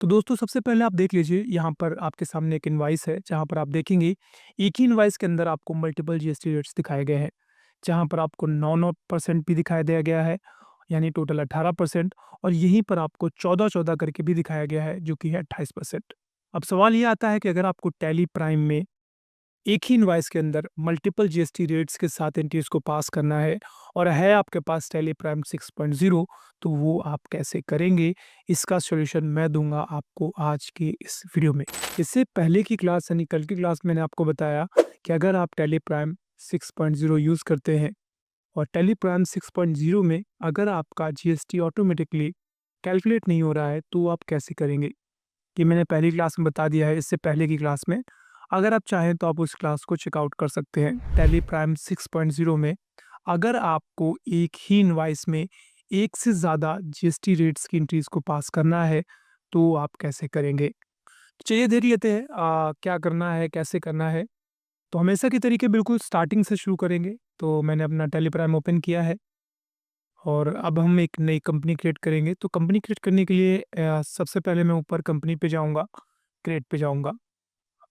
तो दोस्तों सबसे पहले आप देख लीजिए यहाँ पर आपके सामने एक इनवॉइस है जहाँ पर आप देखेंगे एक ही इनवॉइस के अंदर आपको मल्टीपल जीएसटी रेट्स दिखाए गए हैं। जहाँ पर आपको 9% भी दिखाई दिया गया है, यानी टोटल 18%। और यहीं पर आपको 14-14 करके भी दिखाया गया है जो कि है 28%। अब सवाल ये आता है कि अगर आपको टैली प्राइम में एक ही इनवॉइस के अंदर मल्टीपल जीएसटी रेट्स के साथ एंट्रीज को पास करना है और है आपके पास टैली प्राइम 6.0, तो वो आप कैसे करेंगे? इसका सॉल्यूशन मैं दूंगा आपको आज के इस वीडियो में। इससे पहले की क्लास यानी कल की क्लास में मैंने आपको बताया कि अगर आप टैली प्राइम 6.0 यूज़ करते हैं और टैली प्राइम 6.0 में अगर आपका जीएसटी ऑटोमेटिकली कैलकुलेट नहीं हो रहा है तो आप कैसे करेंगे, ये मैंने पहली क्लास में बता दिया है। इससे पहले की क्लास में अगर आप चाहें तो आप उस क्लास को चेकआउट कर सकते हैं। टैली प्राइम 6.0 में अगर आपको एक ही इनवॉइस में एक से ज़्यादा जीएसटी रेट्स की एंट्रीज को पास करना है तो आप कैसे करेंगे? चलिए देख लेते हैं क्या करना है, कैसे करना है। तो हमेशा की तरीके बिल्कुल स्टार्टिंग से शुरू करेंगे। तो मैंने अपना टैली प्राइम ओपन किया है और अब हम एक नई कंपनी क्रिएट करेंगे। तो कंपनी क्रिएट करने के लिए सबसे पहले मैं ऊपर कंपनी पे जाऊँगा, क्रिएट पे जाऊँगा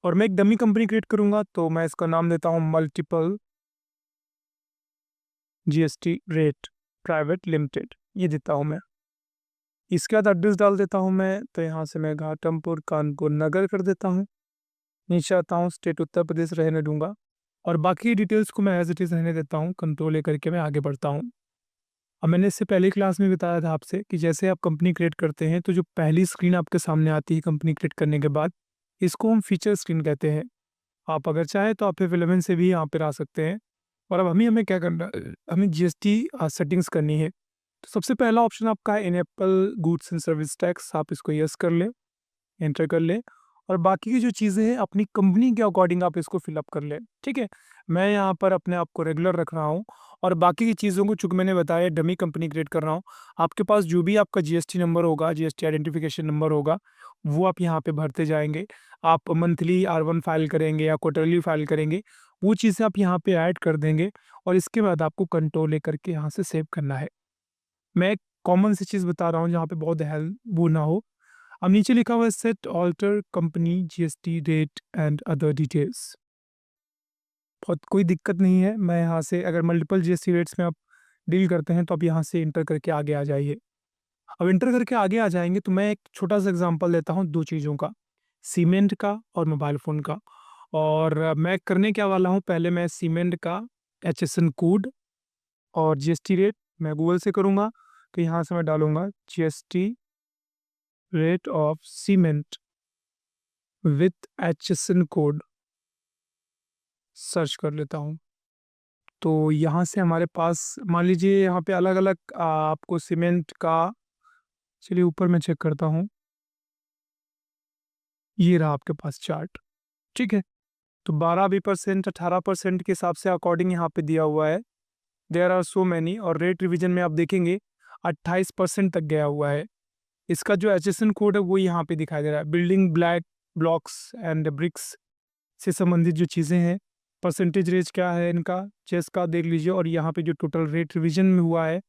और मैं एक डमी कंपनी क्रिएट करूँगा। तो मैं इसका नाम देता हूँ multiple GST rate private limited, ये देता हूँ मैं। इसके बाद एड्रेस डाल देता हूँ मैं। तो यहाँ से मैं घाटमपुर कानपुर नगर कर देता हूँ। नीचे आता हूँ, स्टेट उत्तर प्रदेश रहने दूंगा और बाकी डिटेल्स को मैं एज इट इज़ रहने देता हूँ। कंट्रोल ए करके मैं आगे बढ़ता हूँ। अब मैंने इससे पहले क्लास में बताया था आपसे कि जैसे आप कंपनी क्रिएट करते हैं तो जो पहली स्क्रीन आपके सामने आती है कंपनी क्रिएट करने के बाद, इसको हम फीचर स्क्रीन कहते हैं। आप अगर चाहें तो आप F11 से भी यहाँ पर आ सकते हैं। और अब हमें क्या करना है, हमें जीएसटी सेटिंग्स करनी है। तो सबसे पहला ऑप्शन आपका है enable goods and service tax, आप इसको यस कर लें, एंटर कर लें और बाकी की जो चीज़ें हैं अपनी कंपनी के अकॉर्डिंग आप इसको फिलअप कर लें। ठीक है, मैं यहाँ पर अपने आप को रेगुलर रख रहा हूँ और बाकी की चीज़ों को चूँकि मैंने बताया डमी कंपनी क्रिएट कर रहा हूँ। आपके पास जो भी आपका जीएसटी नंबर होगा, जीएसटी आइडेंटिफिकेशन नंबर होगा, वो आप यहाँ पे भरते जाएंगे। आप मंथली R1 फाइल करेंगे या क्वार्टरली फाइल करेंगे, वो चीज़ें आप यहाँ पे ऐड कर देंगे और इसके बाद आपको कंट्रोल ए करके यहाँ से सेव करना है। मैं एक कॉमन सी चीज़ बता रहा हूँ जहाँ पे बहुत हेल्प वो ना हो। अब नीचे लिखा हुआ है set alter company GST rate and other details. बहुत कोई दिक्कत नहीं है। मैं यहाँ से अगर मल्टीपल जीएसटी रेट्स में आप डील करते हैं तो आप यहाँ से इंटर करके आगे आ जाइए। अब इंटर करके आगे आ जाएंगे तो मैं एक छोटा सा एग्जांपल देता हूँ दो चीज़ों का, सीमेंट का और मोबाइल फ़ोन का। और मैं करने क्या वाला हूँ, पहले मैं सीमेंट का HSN कोड और जीएसटी रेट मैं गूगल से करूँगा। तो यहाँ से मैं डालूँगा GST rate of cement with HSN code, search कर लेता हूँ। तो यहाँ से हमारे पास मान लीजिए यहाँ पे अलग-अलग आपको सीमेंट का, चलिए ऊपर मैं चेक करता हूँ। ये रहा आपके पास चार्ट, ठीक है? तो 12% 18% के हिसाब से अकॉर्डिंग यहाँ पे दिया हुआ है। देयर आर सो मैनी और रेट रिवीजन में आप देखेंगे 28% तक गया हुआ है। इसका जो HSN कोड है वो यहाँ पे दिखाई दे रहा है। Building black blocks and bricks से संबंधित जो चीज़ें हैं, परसेंटेज रेट क्या है इनका, चेस का देख लीजिए और यहाँ पे जो टोटल रेट रिवीजन में हुआ है।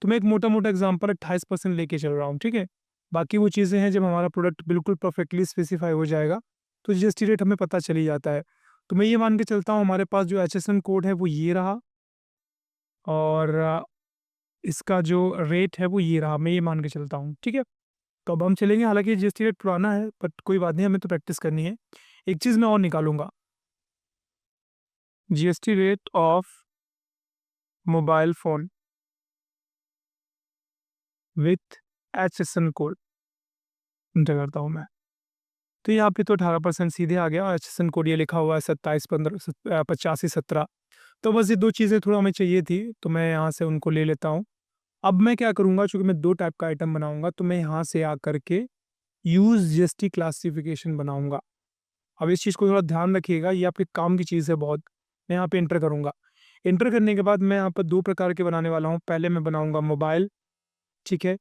तो मैं एक मोटा-मोटा एग्जांपल 28% लेके चल रहा हूँ, ठीक है? बाकी वो चीज़ें हैं जब हमारा प्रोडक्ट बिल्कुल परफेक्टली स्पेसिफाई हो जाएगा, तो जीएसटी रेट हमें पता चल ही जाता है। तो मैं ये मान के चलता हूँ हमारे पास जो HSN कोड है वो ये रहा और इसका जो रेट है वो ये रहा, मैं ये मान के चलता हूँ, ठीक है? तो अब हम चलेंगे, हालाँकि जीएसटी रेट पुराना है बट कोई बात नहीं, हमें तो प्रैक्टिस करनी है। एक चीज़ मैं और निकालूँगा, GST rate of mobile phone with HSN code, enter करता हूँ मैं। तो यहाँ पे तो 18% सीधे आ गया और HSN कोड ये लिखा हुआ है 8715 8517। तो बस ये 2 चीज़ें थोड़ा हमें चाहिए थी, तो मैं यहाँ से उनको ले लेता हूँ। अब मैं क्या करूँगा, चूँकि मैं 2 टाइप का आइटम बनाऊँगा तो मैं यहाँ से आकर के यूज़ जीएसटी क्लासिफिकेशन बनाऊँगा। अब इस चीज़ को थोड़ा ध्यान रखिएगा, ये आपके काम की चीज़ है बहुत। मैं यहाँ पे एंटर करूँगा। एंटर करने के बाद मैं यहाँ पर 2 प्रकार के बनाने वाला हूँ। पहले मैं बनाऊँगा मोबाइल, ठीक है?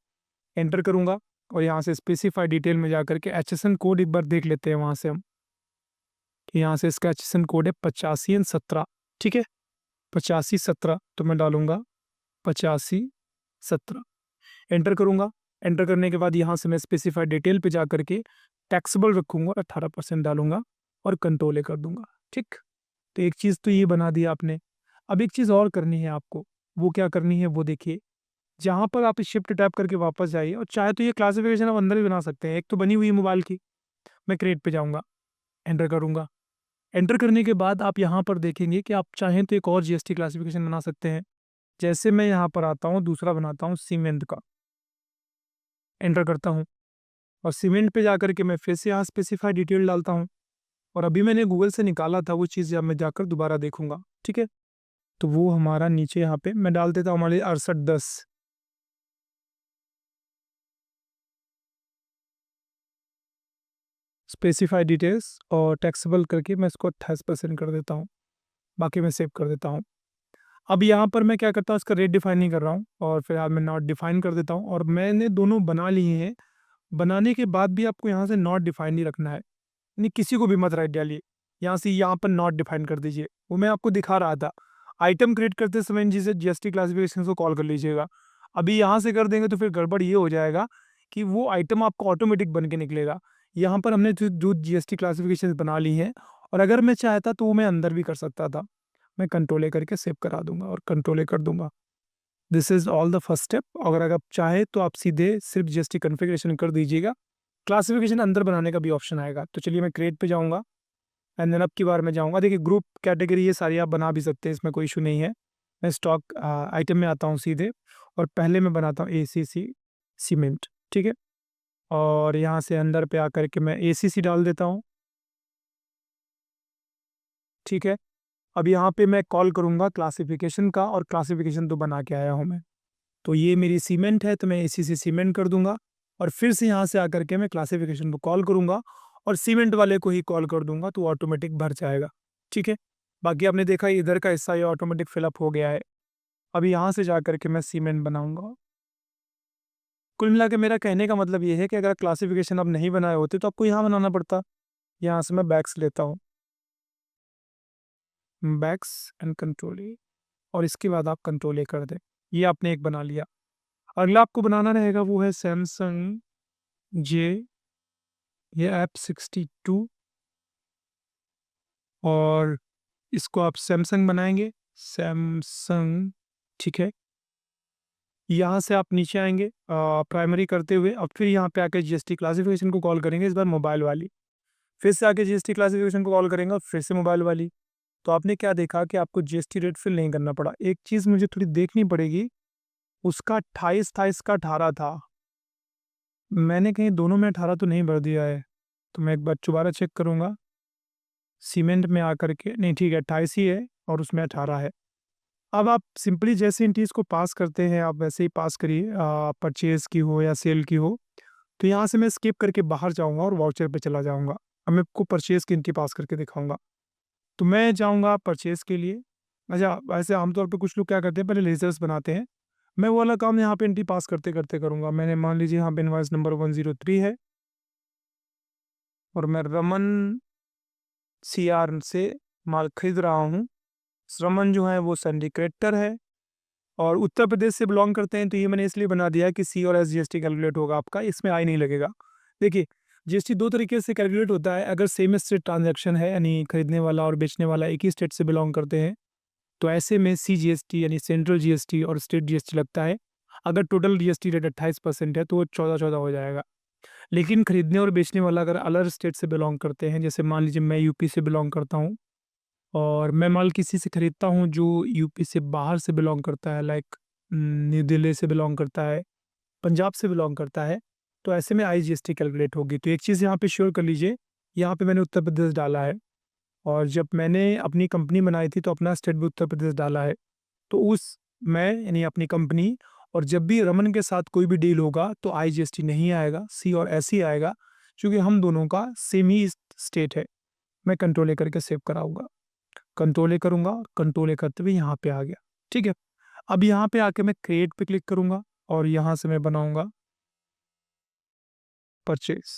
एंटर करूँगा और यहाँ से स्पेसिफाई डिटेल में जाकर के HSN कोड एक बार देख लेते हैं वहाँ से हम। कि यहाँ से इसका HSN कोड है 8517, ठीक है? 8517, तो मैं डालूँगा 8517, एंटर करूँगा। एंटर करने के बाद यहाँ से मैं स्पेसिफाइड डिटेल पे जा करके टैक्सेबल रखूँगा, 18% डालूंगा और कंट्रोल कर दूंगा। ठीक, तो एक चीज़ तो ये बना दिया आपने। अब एक चीज़ और करनी है आपको, वो क्या करनी है वो देखिए। जहाँ पर आप शिफ्ट टैप करके वापस जाइए और चाहे तो ये क्लासिफिकेशन आप अंदर भी बना सकते हैं। एक तो बनी हुई है मोबाइल की, मैं क्रिएट पे जाऊँगा, एंटर करूँगा। एंटर करने के बाद आप यहाँ पर देखेंगे कि आप चाहें तो एक और जीएसटी क्लासिफिकेशन बना सकते हैं। जैसे मैं यहाँ पर आता हूँ, दूसरा बनाता हूँ सीमेंट का, एंटर करता हूँ और सीमेंट पे जाकर के मैं फिर से यहाँ स्पेसिफाई डिटेल डालता हूँ और अभी मैंने गूगल से निकाला था वो चीज़, जब मैं जाकर दोबारा देखूंगा। ठीक है, तो वो हमारा नीचे यहाँ पे मैं डाल देता हूँ हमारे 6810। स्पेसिफाई डिटेल्स और टैक्सेबल करके मैं इसको 28% कर देता हूँ। बाकी मैं सेव कर देता हूँ। अब यहाँ पर मैं क्या करता हूँ, इसका रेट डिफाइन नहीं कर रहा हूँ और फिलहाल मैं नॉट डिफाइन कर देता हूँ। और मैंने दोनों बना लिए हैं। बनाने के बाद भी आपको यहाँ से नॉट डिफाइन नहीं रखना है, यानी किसी को भी मत राइट डालिए। यहाँ से यहाँ पर नॉट डिफाइन कर दीजिए। वो मैं आपको दिखा रहा था, आइटम क्रिएट करते समय जिसे जीएसटी क्लासिफिकेशन को कॉल कर लीजिएगा। अभी यहाँ से कर देंगे तो फिर गड़बड़ ये हो जाएगा कि वो आइटम आपको ऑटोमेटिक बन के निकलेगा। यहाँ पर हमने जो जीएसटी क्लासिफिकेशन बना ली हैं, और अगर मैं चाहता तो वो मैं अंदर भी कर सकता था। मैं कंट्रोल ए करके सेव करा दूंगा और कंट्रोल ए कर दूंगा। This is all the first step. अगर आप चाहे तो आप सीधे सिर्फ जीएसटी कॉन्फ़िगरेशन कर दीजिएगा, क्लासिफिकेशन अंदर बनाने का भी ऑप्शन आएगा। तो चलिए मैं क्रिएट पे जाऊंगा एंड देन अब की बार मैं जाऊंगा। देखिए ग्रुप कैटेगरी ये सारी आप बना भी सकते हैं, इसमें कोई इशू नहीं है। मैं स्टॉक आइटम में आता हूँ सीधे और पहले मैं बनाता हूँ ACC सीमेंट। ठीक है, और यहाँ से अंदर पे आकर के मैं ACC डाल देता हूँ। ठीक है, अब यहाँ पे मैं कॉल करूँगा क्लासिफिकेशन का, और क्लासिफिकेशन तो बना के आया हूँ मैं। तो ये मेरी सीमेंट है, तो मैं ACC सीमेंट कर दूंगा और फिर से यहाँ से आकर के मैं क्लासिफिकेशन को कॉल करूँगा और सीमेंट वाले को ही कॉल कर दूंगा, तो ऑटोमेटिक भर जाएगा। ठीक है, बाकी आपने देखा इधर का हिस्सा ये ऑटोमेटिक फिलअप हो गया है। अभी यहाँ से जा करके मैं सीमेंट बनाऊंगा। कुल मिला के मेरा कहने का मतलब ये है कि अगर क्लासिफिकेशन आप नहीं बनाए होते तो आपको यहाँ बनाना पड़ता। यहाँ से मैं बैक्स लेता हूँ, बैक्स एंड कंट्रोल ए, और इसके बाद आप कंट्रोल ए कर दें। ये आपने एक बना लिया। अगला आपको बनाना रहेगा वो है सैमसंग जे, ये F62, और इसको आप सैमसंग बनाएंगे, सैमसंग। ठीक है, यहाँ से आप नीचे आएंगे प्राइमरी करते हुए, और फिर यहाँ पे आके जीएसटी क्लासिफिकेशन को कॉल करेंगे, इस बार मोबाइल वाली। फिर से आके जीएसटी क्लासिफिकेशन को कॉल करेंगे और फिर से मोबाइल वाली। तो आपने क्या देखा कि आपको जीएसटी रेट फिल नहीं करना पड़ा। एक चीज़ मुझे थोड़ी देखनी पड़ेगी, उसका 28 था, इसका 18 था। मैंने कहीं दोनों में 18 तो नहीं भर दिया है, तो मैं एक बार दोबारा चेक करूँगा। सीमेंट में आकर के नहीं, ठीक है 28 ही है और उसमें 18 है। अब आप सिंपली जैसे इन चीज़ को पास करते हैं आप वैसे ही पास करिए, परचेज़ की हो या सेल की हो। तो यहाँ से मैं स्किप करके बाहर जाऊँगा और वाउचर पे चला जाऊँगा। अब मैं आपको परचेज़ की एंट्री पास करके दिखाऊँगा। तो मैं जाऊँगा परचेज़ के लिए। अच्छा, वैसे आमतौर पे कुछ लोग क्या करते हैं, पहले लेज़र्स बनाते हैं। मैं वो वाला काम यहाँ पे एंट्री पास करते-करते करूँगा। मैंने मान लीजिए यहाँ पे इनवॉइस नंबर 103 है और मैं रमन CR से माल खरीद रहा हूँ। रमन जो है वो संडी क्रेडिटर है और उत्तर प्रदेश से बिलोंग करते हैं, तो ये मैंने इसलिए बना दिया कि C और S GST कैलकुलेट होगा आपका, इसमें आई नहीं लगेगा। देखिए जीएसटी दो तरीके से कैलकुलेट होता है। अगर सेम स्टेट ट्रांजैक्शन है, यानी खरीदने वाला और बेचने वाला एक ही स्टेट से बिलोंग करते हैं, तो ऐसे में CGST यानी सेंट्रल GST और स्टेट GST लगता है। अगर टोटल GST रेट 28% है तो वो 14-14 हो जाएगा। लेकिन खरीदने और बेचने वाला अगर अलग स्टेट से बिलोंग करते हैं, जैसे मान लीजिए मैं यूपी से बिलोंग करता हूँ और मैं माल किसी से खरीदता हूँ जो यूपी से बाहर से बिलोंग करता है, लाइक न्यू दिल्ली से बिलोंग करता है, पंजाब से बिलोंग करता है, तो ऐसे में IGST कैलकुलेट होगी। तो एक चीज़ यहाँ पे श्योर कर लीजिए, यहाँ पे मैंने उत्तर प्रदेश डाला है और जब मैंने अपनी कंपनी बनाई थी तो अपना स्टेट भी उत्तर प्रदेश डाला है। तो उस मैं यानी अपनी कंपनी, और जब भी रमन के साथ कोई भी डील होगा तो IGST नहीं आएगा, C और S ही आएगा, क्योंकि हम दोनों का सेम ही स्टेट है। मैं कंट्रोल ए करके सेव कराऊंगा, कंट्रोल ए करूँगा, कंट्रोल ए करते हुए यहाँ पे आ गया। ठीक है, अब यहाँ पे आके मैं क्रिएट पे क्लिक करूँगा और यहाँ से मैं बनाऊँगा परचेज।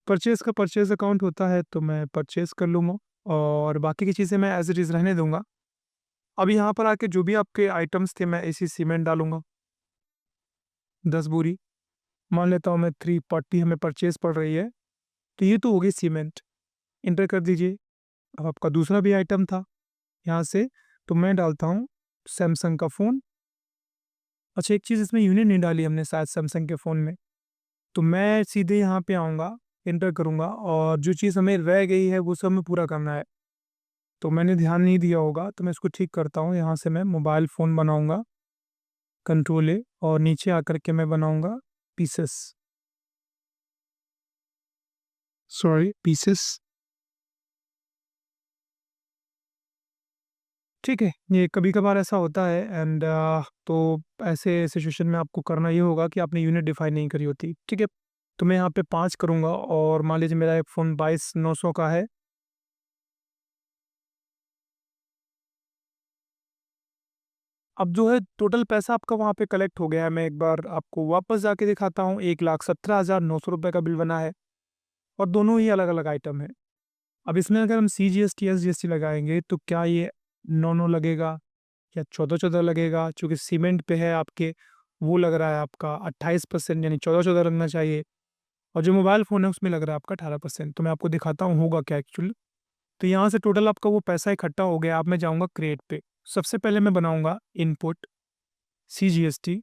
परचेज का परचेज अकाउंट होता है तो मैं परचेज कर लूँगा और बाकी की चीज़ें मैं एज इट इज़ रहने दूंगा। अब यहाँ पर आके जो भी आपके आइटम्स थे मैं इसी सीमेंट डालूंगा 10 बोरी, मान लेता हूँ मैं 340 हमें परचेज पड़ रही है। तो ये तो हो गई सीमेंट, इंटर कर दीजिए। अब आपका दूसरा भी आइटम था यहाँ से, तो मैं डालता हूँ सैमसंग का फ़ोन। अच्छा, एक चीज़ इसमें यूनिट नहीं डाली हमने शायद सैमसंग के फ़ोन में, तो मैं सीधे यहाँ पे आऊँगा, इंटर करूँगा और जो चीज़ हमें रह गई है वो सब हमें पूरा करना है। तो मैंने ध्यान नहीं दिया होगा, तो मैं इसको ठीक करता हूँ। यहाँ से मैं मोबाइल फ़ोन बनाऊँगा, कंट्रोल ए, और नीचे आकर के मैं बनाऊँगा पीसेस, सॉरी पीसेस। ठीक है, ये कभी-कभार ऐसा होता है एंड तो ऐसे सिचुएशन में आपको करना ये होगा कि आपने यूनिट डिफाइन नहीं करी होती, ठीक है? तो मैं यहाँ पे 5 करूँगा और मान लीजिए मेरा एक फ़ोन 22,900 का है। अब जो है टोटल पैसा आपका वहाँ पे कलेक्ट हो गया है। मैं एक बार आपको वापस जाके दिखाता हूँ, 1,17,900 रुपए का बिल बना है और दोनों ही अलग-अलग आइटम हैं। अब इसमें अगर हम सीजीएसटी, एसजीएसटी लगाएँगे तो क्या ये 9-9 लगेगा या 14-14 लगेगा? चूँकि सीमेंट पे है आपके, वो लग रहा है आपका 28% यानी 14-14 लगना चाहिए, और जो मोबाइल फ़ोन है उसमें लग रहा है आपका 18%। तो मैं आपको दिखाता हूँ होगा क्या एक्चुअली। तो यहाँ से टोटल आपका वो पैसा इकट्ठा हो गया। अब मैं जाऊँगा क्रिएट पे। सबसे पहले मैं बनाऊँगा input CGST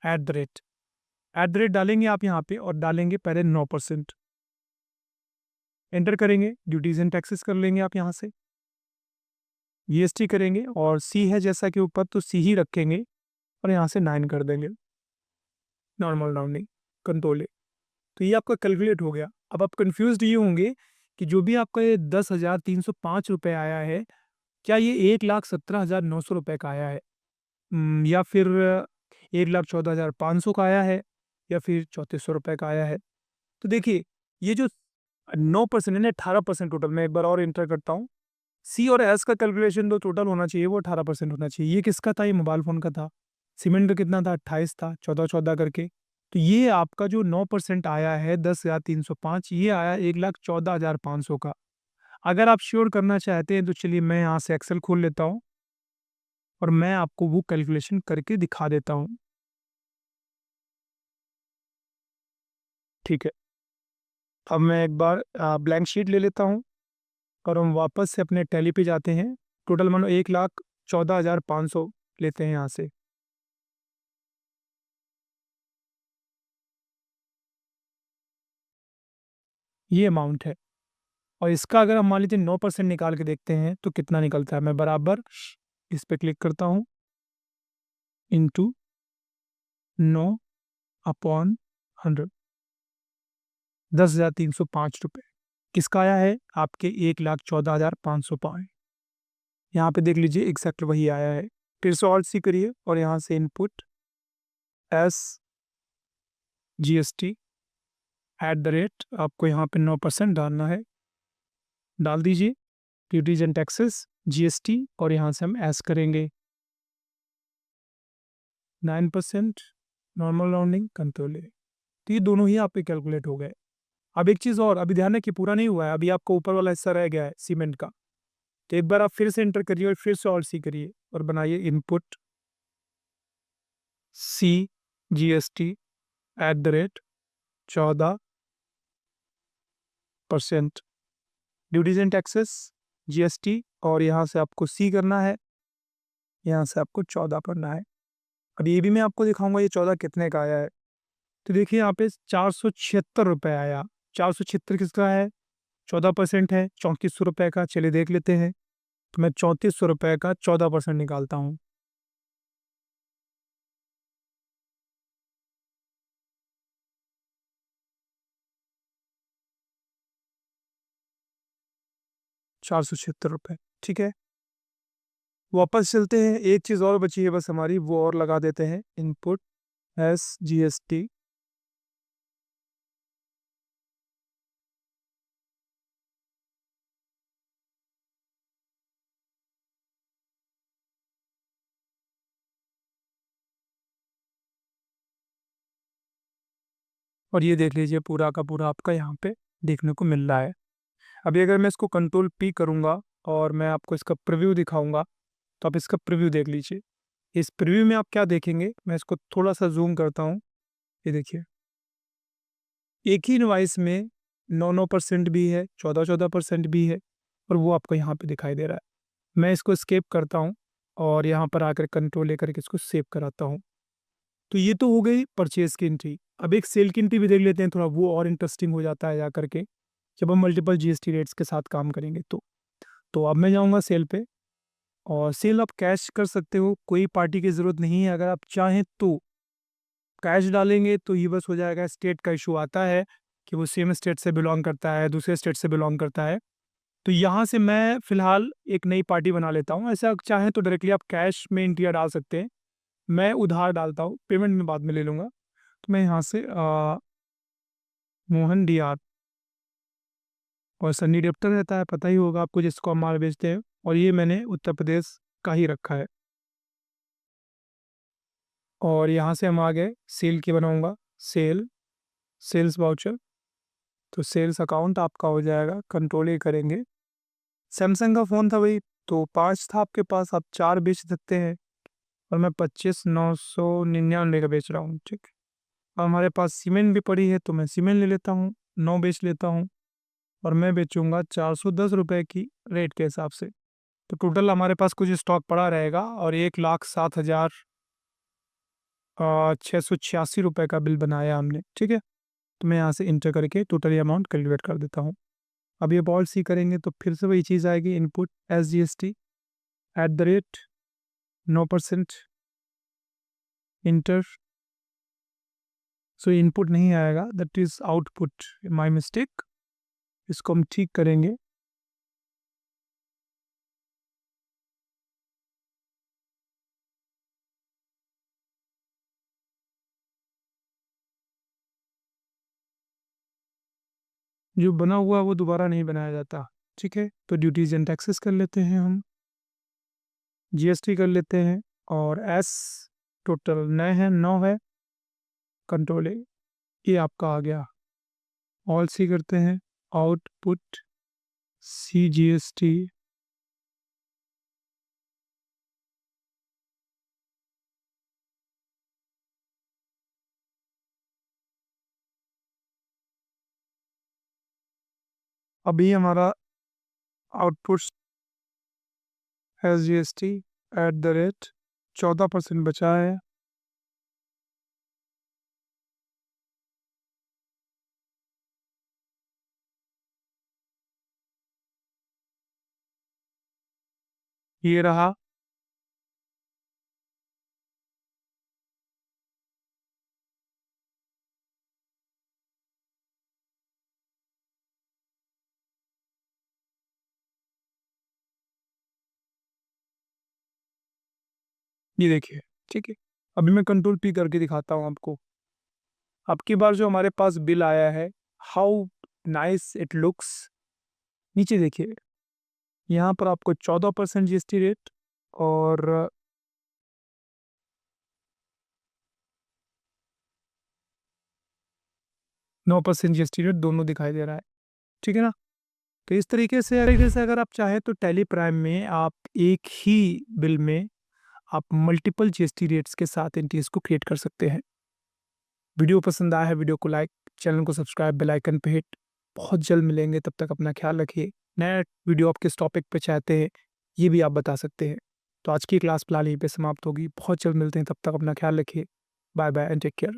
eight the rate डालेंगे आप यहाँ पे और डालेंगे पहले 9%। एंटर करेंगे, ड्यूटीज़ एंड टैक्सेस कर लेंगे आप यहाँ से। जीएसटी करेंगे और सी है जैसा कि ऊपर, तो सी ही रखेंगे और यहाँ से 9 कर देंगे, नॉर्मल राउंडिंग, कंट्रोल ए। तो ये आपका कैलकुलेट हो गया। अब आप कन्फ्यूज़्ड ये होंगे कि जो भी आपका ये 10,305 रुपए आया है, क्या ये 1,17,900 रुपए का आया है? या फिर 1,14,500 का आया है या फिर 3,400 रुपए का आया है? तो देखिए, ये जो 9% यानी 18% टोटल, मैं एक बार और एंटर करता हूँ। सी और एस का कैलकुलेशन जो टोटल होना चाहिए वो 18% होना चाहिए। ये किसका था? ये मोबाइल फ़ोन का था। सीमेंट का कितना था? 28 था, 14-14 करके। तो ये आपका जो 9% आया है 10,305, ये आया 1,14,500 का। अगर आप श्योर करना चाहते हैं तो चलिए मैं यहाँ से एक्सेल खोल लेता हूँ और मैं आपको वो कैलकुलेशन करके दिखा देता हूँ। ठीक है। अब मैं एक बार ब्लैंक शीट ले लेता हूँ और हम वापस से अपने टैली पे जाते हैं। टोटल मानो 1,14,500 लेते हैं यहाँ से। ये अमाउंट है और इसका अगर हम मान लीजिए 9% निकाल के देखते हैं तो कितना निकलता है। मैं बराबर इस पे क्लिक करता हूँ, इंटू 9/100, 10,305 रुपये। किसका आया है? आपके 1,14,500 पाए। यहाँ पे देख लीजिए एग्जैक्ट वही आया है। फिर से ऑल्ट सी करिए और यहाँ से input S GST at the rate, आपको यहाँ पे 9% डालना है, डाल दीजिए। ड्यूटीज एंड टैक्सेस, जीएसटी, और यहाँ से हम एस करेंगे 9%, नॉर्मल राउंडिंग, कंट्रोल ए। तो ये दोनों ही आपके कैलकुलेट हो गए। अब एक चीज़ और, अभी ध्यान है कि पूरा नहीं हुआ है, अभी आपका ऊपर वाला हिस्सा रह गया है सीमेंट का। तो एक बार आप फिर से एंटर करिए और फिर से ऑल्ट सी करिए और बनाइए input C GST at the rate 14%, duties and taxes, GST, और यहाँ से आपको सी करना है, यहाँ से आपको 14 करना है। अब ये भी मैं आपको दिखाऊंगा ये 14 कितने का आया है। तो देखिए यहाँ पे 476 रुपये आया। 476 किसका है? 14% है, 3,400 रुपये का। चलिए देख लेते हैं। तो मैं 3,400 रुपये का 14% निकालता हूँ। ₹476, ठीक है। वापस चलते हैं, एक चीज़ और बची है बस हमारी, वो और लगा देते हैं, इनपुट एस जीएसटी, और ये देख लीजिए पूरा का पूरा आपका यहाँ पे देखने को मिल रहा है। अभी अगर मैं इसको कंट्रोल पी करूँगा और मैं आपको इसका प्रीव्यू दिखाऊंगा, तो आप इसका प्रीव्यू देख लीजिए। इस प्रीव्यू में आप क्या देखेंगे, मैं इसको थोड़ा सा जूम करता हूँ। ये देखिए, एक ही इनवाइस में 9% भी है, 14% भी है, और वो आपको यहाँ पे दिखाई दे रहा है। मैं इसको स्केप करता हूँ और यहाँ पर आकर कंट्रोल लेकर के इसको सेव कराता हूँ। तो ये तो हो गई परचेज की एंट्री। अब एक सेल की एंट्री भी देख लेते हैं, थोड़ा वो और इंटरेस्टिंग हो जाता है जा करके जब हम मल्टीपल जीएसटी रेट्स के साथ काम करेंगे। तो अब मैं जाऊँगा सेल पे, और सेल आप कैश कर सकते हो, कोई पार्टी की ज़रूरत नहीं है। अगर आप चाहें तो कैश डालेंगे तो ये बस हो जाएगा, स्टेट का इशू आता है कि वो सेम स्टेट से बिलोंग करता है, दूसरे स्टेट से बिलोंग करता है। तो यहाँ से मैं फ़िलहाल एक नई पार्टी बना लेता हूँ। ऐसा आप चाहें तो डायरेक्टली आप कैश में एंट्रियाँ डाल सकते हैं। मैं उधार डालता हूँ, पेमेंट मैं बाद में ले लूँगा। तो मैं यहाँ से मोहन डीआर, और सन्नी डेप्टर रहता है, पता ही होगा आपको, जिसको हम माल बेचते हैं, और ये मैंने उत्तर प्रदेश का ही रखा है। और यहाँ से हम आ गए सेल की बनाऊँगा, सेल्स वाउचर। तो सेल्स अकाउंट आपका हो जाएगा, कंट्रोल ही करेंगे। सैमसंग का फ़ोन था भाई, तो 5 था आपके पास, आप 4 बेच सकते हैं, और मैं 25,999 का बेच रहा हूँ, ठीक। और हमारे पास सीमेंट भी पड़ी है, तो मैं सीमेंट ले लेता हूँ, 9 बेच लेता हूँ, और मैं बेचूंगा 410 की रेट के हिसाब से। तो टोटल हमारे पास कुछ स्टॉक पड़ा रहेगा, और 1,07,686 का बिल बनाया हमने, ठीक है। तो मैं यहाँ से इंटर करके टोटल अमाउंट कैलकुलेट कर देता हूँ। अब ये बॉल सी करेंगे तो फिर से वही चीज़ आएगी, इनपुट SGST @ 9%, इंटर। सो इनपुट नहीं आएगा, that is output, my mistake. इसको हम ठीक करेंगे। जो बना हुआ वो दोबारा नहीं बनाया जाता, ठीक है। तो ड्यूटीज एंड टैक्सेस कर लेते हैं हम, GST कर लेते हैं, और एस टोटल नए हैं, 9 है, कंट्रोल ये आपका आ गया। ऑल सी करते हैं, आउटपुट CGST, अभी हमारा आउटपुट SGST @ 14% बचा है। ये रहा, ये देखिए, ठीक है। अभी मैं कंट्रोल P करके दिखाता हूँ आपको। अब की बार जो हमारे पास बिल आया है, हाउ नाइस इट लुक्स। नीचे देखिए, यहाँ पर आपको 14% GST रेट और 9% GST रेट दोनों दिखाई दे रहा है, ठीक है ना। तो इस तरीके से अगर आप चाहें तो टैली प्राइम में आप एक ही बिल में आप मल्टीपल GST रेट्स के साथ एंट्रीज को क्रिएट कर सकते हैं। वीडियो पसंद आया है, वीडियो को लाइक, चैनल को सब्सक्राइब, बेल आइकन पे हिट। बहुत जल्द मिलेंगे, तब तक अपना ख्याल रखिए। नया वीडियो आप किस टॉपिक पे चाहते हैं ये भी आप बता सकते हैं। तो आज की क्लास फिलहाल यहीं पे समाप्त होगी, बहुत जल्द मिलते हैं, तब तक अपना ख्याल रखिए। Bye bye and take care.